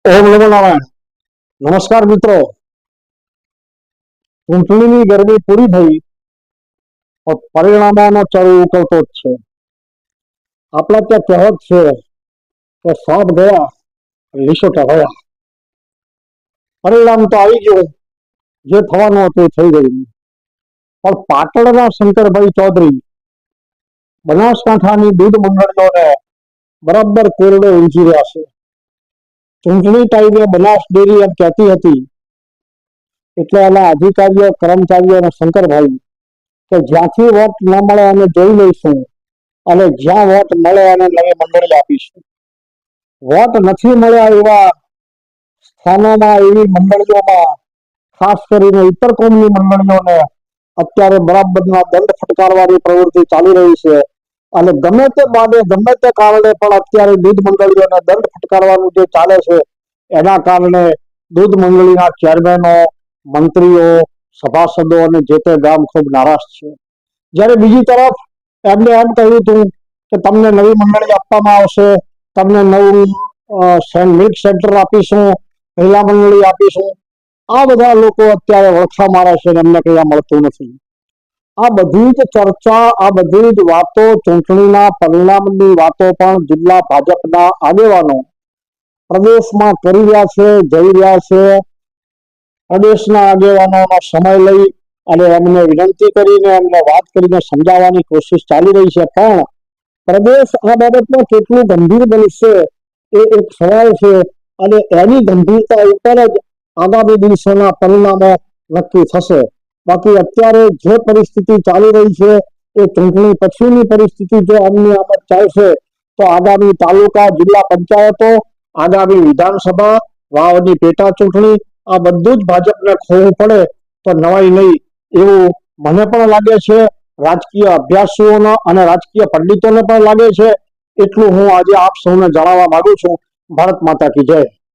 ઓમ નમો નારાયણ. નમસ્કાર મિત્રો. ચૂંટણીની ગરમી પૂરી થઈ પણ પરિણામોનો ચરુ ઉકળતો જ છે. આપણા ત્યાં કહેવત છે કે સાપ ગયા લીસોટા ગયા. પરિણામ તો આવી ગયું, જે થવાનું હતું એ થઈ ગયું. પણ પાટણના શંકરભાઈ ચૌધરી બનાસકાંઠાની દૂધ મંડળીઓને બરાબર કોરડે ઊંચી રહ્યા છે. ચૂંટણી ટાઈમે બનાસ ડેરી એમ કહેતી હતી એટલે એના અધિકારીઓ, કર્મચારીઓ અને શંકરભાઈ કે જ્યાંથી વોટ ન મળે એને જોઈ લઈશું અને જ્યાં વોટ મળે એને નવી મંડળી આપીશું. વોટ નથી મળ્યા એવા સ્થાનોમાં, એવી મંડળીઓમાં, ખાસ કરીને ઇતર કોમની મંડળીઓને અત્યારે બરાબરના દંડ ફટકારવાની પ્રવૃત્તિ ચાલી રહી છે. અને ગમે તે બાબે, ગમે તે કારણે પણ અત્યારે દૂધ મંડળીઓને દંડ ફટકારવાનું જે ચાલે છે એના કારણે દૂધ મંડળીના ચેરમેનો, મંત્રીઓ, સભાસદો અને જે તે ગામ ખૂબ નારાજ છે. જ્યારે બીજી તરફ એમને એમ કહ્યું હતું કે તમને નવી મંડળી આપવામાં આવશે, તમને નવું મિલ્ક સેન્ટર આપીશું, મહિલા મંડળી આપીશું. આ બધા લોકો અત્યારે વળખા મારે છે અને એમને કંઈ મળતું નથી. આ બધી જ ચર્ચા, આ બધી જ વાતો, ચૂંટણીના પરિણામની વાતો પણ જિલ્લા ભાજપના આગેવાનો પ્રદેશમાં કરી રહ્યા છે, જઈ રહ્યા છે. પ્રદેશના આગેવાનોનો સમય લઈ અને એમને વિનંતી કરીને, એમને વાત કરીને સમજાવવાની કોશિશ ચાલી રહી છે. પણ પ્રદેશ આ બાબતમાં કેટલું ગંભીર બનશે એ એક સવાલ છે અને એની ગંભીરતા ઉપર જ આગામી દિવસોના પરિણામો નક્કી થશે. બાકી અત્યારે જે પરિસ્થિતિ ચાલી રહી છે એ ચૂંટણી પછીની પરિસ્થિતિ જો આમની આમ જ ચાલશે તો આગામી તાલુકા, જિલ્લા પંચાયતો, આગામી વિધાનસભા, વાવની પેટા ચૂંટણી, આ બધું જ ભાજપને ખોવું પડે તો નવાઈ નહીં એવું મને પણ લાગે છે. રાજકીય અભ્યાસુઓનો અને રાજકીય પંડિતોને પણ લાગે છે. એટલું હું આજે આપ સૌને જણાવવા માંગુ છું. ભારત માતા કી જય.